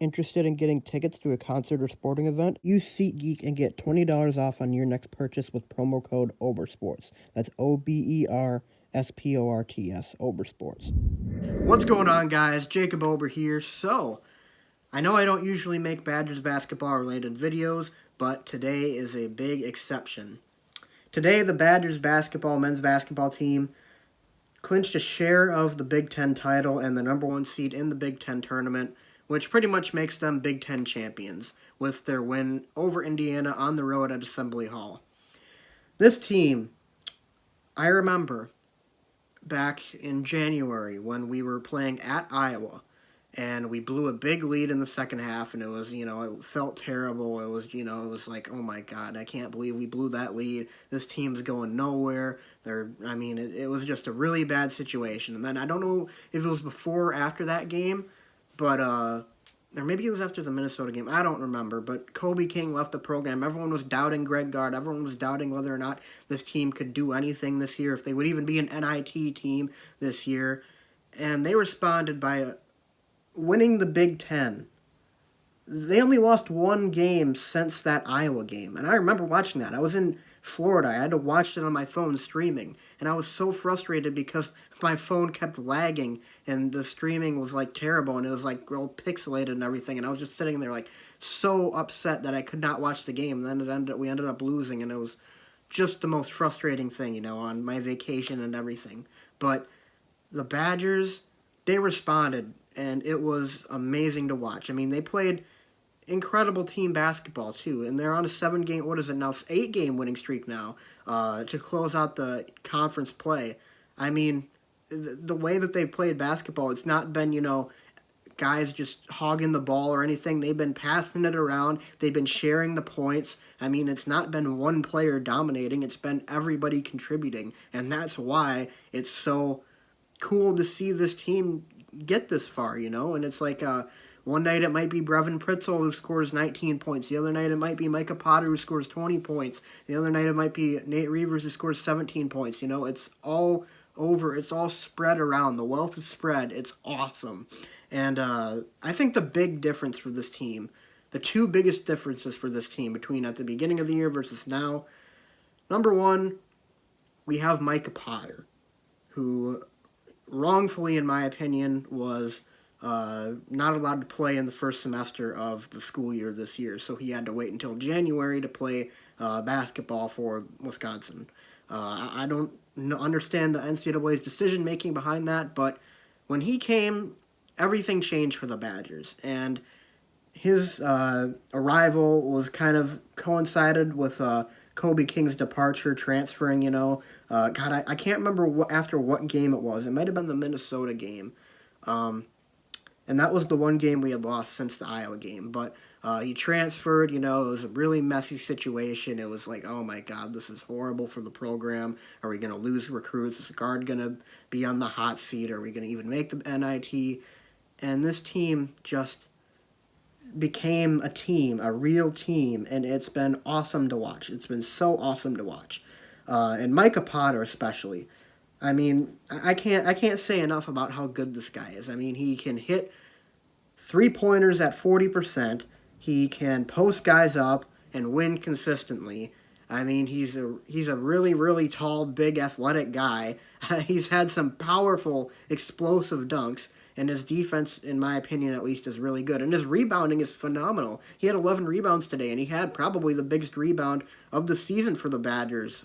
Interested in getting tickets to a concert or sporting event? Use SeatGeek and get $20 off on your next purchase with promo code OBERSPORTS. That's OBERSPORTS, Obersports. What's going on, guys? Jacob Ober here. So, I know I don't usually make Badgers basketball related videos, but today is a big exception. Today, the Badgers men's basketball team clinched a share of the Big Ten title and the number one seed in the Big Ten tournament, which pretty much makes them Big Ten champions with their win over Indiana on the road at Assembly Hall. This team, I remember back in January when we were playing at Iowa, and we blew a big lead in the second half, and it was, it felt terrible. It was like, oh my God, I can't believe we blew that lead. This team's going nowhere. It was just a really bad situation. And then I don't know if it was before or after that game, but, or maybe it was after the Minnesota game. I don't remember, but Kobe King left the program. Everyone was doubting Greg Gard. Everyone was doubting whether or not this team could do anything this year, if they would even be an NIT team this year. And they responded by winning the Big Ten. They only lost one game since that Iowa game, and I remember watching that. I was in Florida. I had to watch it on my phone streaming, and I was so frustrated because my phone kept lagging, and the streaming was like terrible, and it was like all pixelated and everything, and I was just sitting there like so upset that I could not watch the game. And then we ended up losing, and it was just the most frustrating thing, on my vacation and everything. But the Badgers, they responded, and it was amazing to watch. They played incredible team basketball, too, and they're on a 8-game winning streak now to close out the conference play. The way that they played basketball, it's not been, guys just hogging the ball or anything. They've been passing it around. They've been sharing the points. It's not been one player dominating. It's been everybody contributing, and that's why it's so cool to see this team get this far, and it's like one night it might be Brevin Pritzel who scores 19 points. The other night it might be Micah Potter who scores 20 points. The other night it might be Nate Reavers who scores 17 points. It's all over. It's all spread around. The wealth is spread. It's awesome. And I think the big difference for this team, the two biggest differences for this team between at the beginning of the year versus now, number one, we have Micah Potter, who wrongfully, in my opinion, was not allowed to play in the first semester of the school year this year, so he had to wait until January to play basketball for Wisconsin. I don't understand the NCAA's decision-making behind that, but when he came, everything changed for the Badgers, and his arrival was kind of coincided with Kobe King's departure, transferring, I can't remember after what game it was. It might have been the Minnesota game. And that was the one game we had lost since the Iowa game. But he transferred, it was a really messy situation. It was like, oh my God, this is horrible for the program. Are we going to lose recruits? Is Guard going to be on the hot seat? Are we going to even make the NIT? And this team just became a team, a real team, and it's been awesome to watch. It's been so awesome to watch. And Micah Potter especially. I can't say enough about how good this guy is. he can hit three-pointers at 40%. He can post guys up and win consistently. He's a really, really tall, big, athletic guy. He's had some powerful, explosive dunks, and his defense, in my opinion at least, is really good. And his rebounding is phenomenal. He had 11 rebounds today, and he had probably the biggest rebound of the season for the Badgers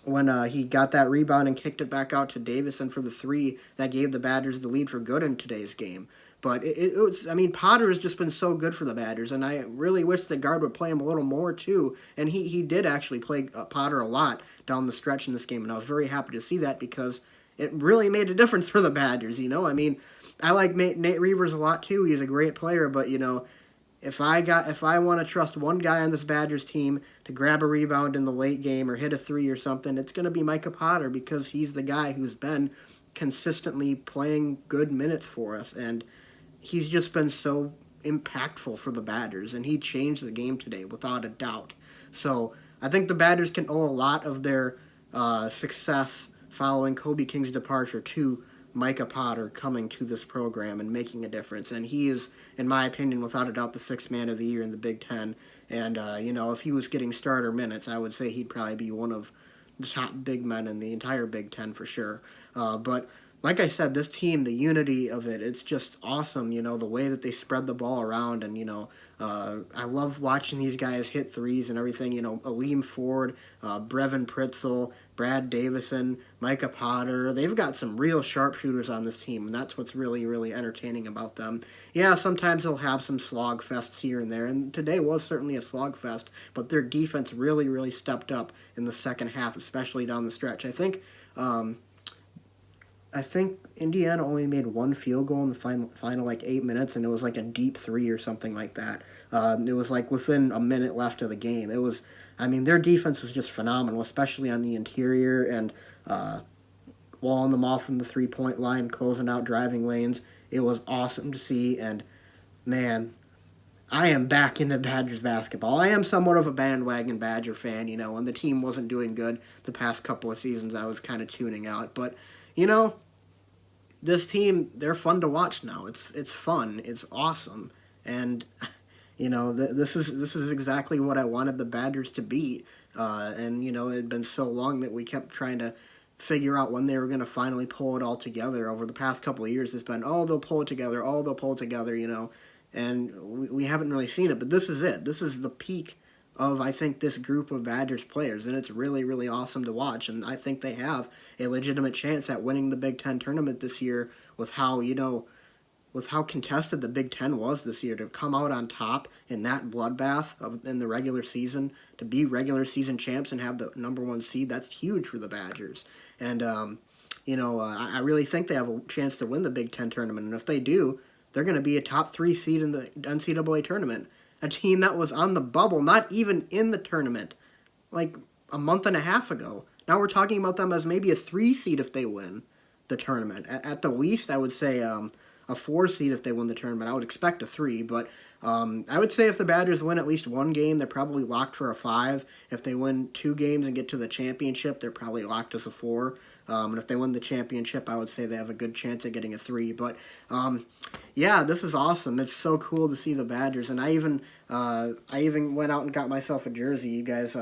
when he got that rebound and kicked it back out to Davison for the three that gave the Badgers the lead for good in today's game. But it was, Potter has just been so good for the Badgers, and I really wish that Guard would play him a little more, too. And he did actually play Potter a lot down the stretch in this game, and I was very happy to see that because it really made a difference for the Badgers, I like Nate Reavers a lot, too. He's a great player, but, if I want to trust one guy on this Badgers team to grab a rebound in the late game or hit a three or something, it's going to be Micah Potter because he's the guy who's been consistently playing good minutes for us, and he's just been so impactful for the Badgers, and he changed the game today without a doubt. So I think the Badgers can owe a lot of their success following Kobe King's departure to Micah Potter coming to this program and making a difference. And he is, in my opinion, without a doubt, the sixth man of the year in the Big Ten. And, if he was getting starter minutes, I would say he'd probably be one of the top big men in the entire Big Ten for sure. But like I said, this team, the unity of it, it's just awesome, the way that they spread the ball around. And, I love watching these guys hit threes and everything. Aleem Ford, Brevin Pritzel, Brad Davison, Micah Potter. They've got some real sharpshooters on this team, and that's what's really, really entertaining about them. Yeah, sometimes they'll have some slog fests here and there, and today was certainly a slog fest, but their defense really, really stepped up in the second half, especially down the stretch. I think Indiana only made one field goal in the final 8 minutes, and it was like a deep three or something like that. It was like within a minute left of the game. Their defense was just phenomenal, especially on the interior and walling them off from the three-point line, closing out driving lanes. It was awesome to see, and man, I am back into Badgers basketball. I am somewhat of a bandwagon Badger fan, when the team wasn't doing good the past couple of seasons, I was kind of tuning out. But, this team, they're fun to watch now. It's fun. It's awesome. And, this is exactly what I wanted the Badgers to be. And, it had been so long that we kept trying to figure out when they were going to finally pull it all together. Over the past couple of years, it's been, they'll pull it together, they'll pull it together, and we haven't really seen it. But this is it. This is the peak of, I think, this group of Badgers players, and it's really, really awesome to watch. And I think they have a legitimate chance at winning the Big Ten tournament this year with how, with how contested the Big Ten was this year. To come out on top in that bloodbath in the regular season, to be regular season champs and have the #1 seed, that's huge for the Badgers. And, I really think they have a chance to win the Big Ten tournament. And if they do, they're going to be a top 3 seed in the NCAA tournament. A team that was on the bubble, not even in the tournament, like a month and a half ago. Now we're talking about them as maybe a 3 seed if they win the tournament. At the least, I would say a 4 seed if they win the tournament. I would expect a 3, but I would say if the Badgers win at least one game, they're probably locked for a 5. If they win 2 games and get to the championship, they're probably locked as a 4. And if they win the championship, I would say they have a good chance at getting a 3. But, yeah, this is awesome. It's so cool to see the Badgers. And I even went out and got myself a jersey. You guys,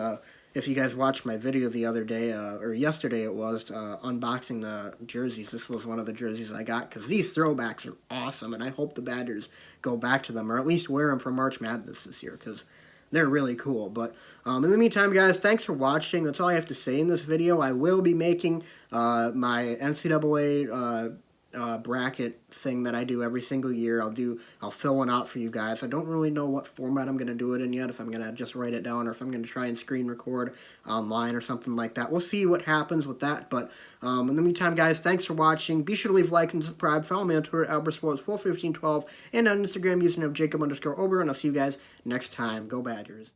if you guys watched my video the other day, or yesterday it was, unboxing the jerseys, this was one of the jerseys I got, because these throwbacks are awesome, and I hope the Badgers go back to them, or at least wear them for March Madness this year, because they're really cool. But in the meantime, guys, thanks for watching. That's all I have to say in this video. I will be making my NCAA bracket thing that I do every single year. I'll fill one out for you guys. I don't really know what format I'm going to do it in yet, if I'm going to just write it down or if I'm going to try and screen record online or something like that. We'll see what happens with that. But in the meantime, guys, thanks for watching. Be sure to leave a like and subscribe. Follow me on Twitter, AlbertSports121512, and on Instagram using Jacob_Ober, and I'll see you guys next time. Go Badgers.